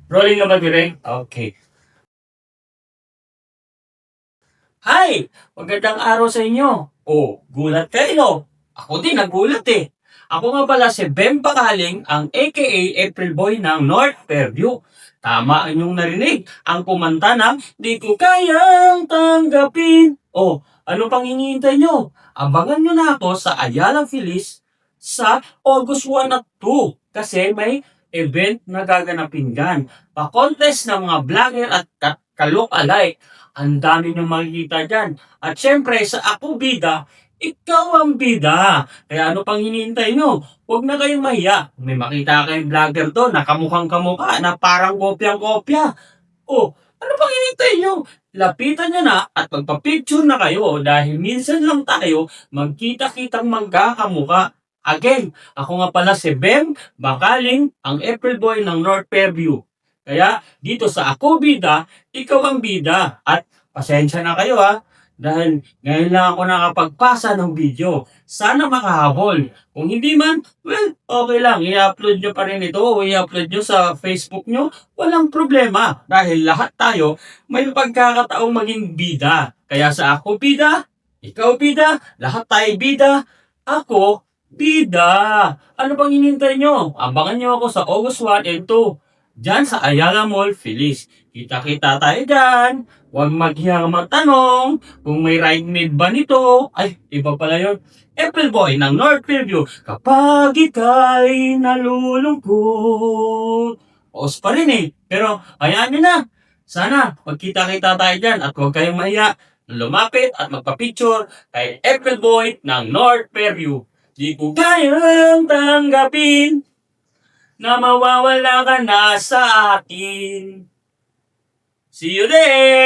Rolling na ba direct? Okay. Hi! Magandang araw sa inyo. Oh, gulat kayo, no? Ako din, nagulat eh. Ako nga pala si Ben Bakaling, ang aka April Boy ng North Fairview. Tama ang inyong narinig, ang kumanta ng Di Ko Kayang Tanggapin. Oh, ano pang hinihintay nyo? Abangan nyo na ako sa Ayala Feliz sa August 1 at 2 kasi may event na gaganapin dyan. Pa-contest ng mga vlogger at kalok-alike. Ang dami niyong makikita dyan. At syempre, sa Ako Bida, ikaw ang bida. Kaya ano pang hinihintay nyo? Huwag na kayong mahiya. Kung may makita kayong vlogger doon na kamukhang kamukha na parang kopyang-kopya. Oh, ano pang hinihintay nyo? Lapitan nyo na at magpa-picture na kayo dahil minsan lang tayo magkita-kitang magkakamukha. Again, ako nga pala si Bem Bakaling, ang April Boy ng North Fairview. Kaya dito sa Ako Bida, ikaw ang bida. At pasensya na kayo ha, dahil ngayon lang ako nakapagpasa ng video. Sana makahabol. Kung hindi man, well, okay lang. I-upload nyo pa rin ito o i-upload nyo sa Facebook nyo. Walang problema. Dahil lahat tayo may pagkakataong maging bida. Kaya sa Ako Bida, ikaw bida, lahat tayo bida, ako bida. Ano bang hinintay nyo? Abangan nyo ako sa August 1 and 2. Diyan sa Ayala Mall, Feliz. Kita-kita tayo dyan. Huwag maghiyang magtanong kung may ride made ba nito. Ay, iba pala yun. April Boy ng North Fairview. Kapag ika'y nalulungkot. Pause pa rin eh. Pero, hayaan nyo na. Sana, magkita-kita tayo dyan at huwag kayong mahiya. Lumapit at magpa-picture kay April Boy ng North Fairview. Di ko kayang tanggapin na mawawala ka na sa akin. See you there!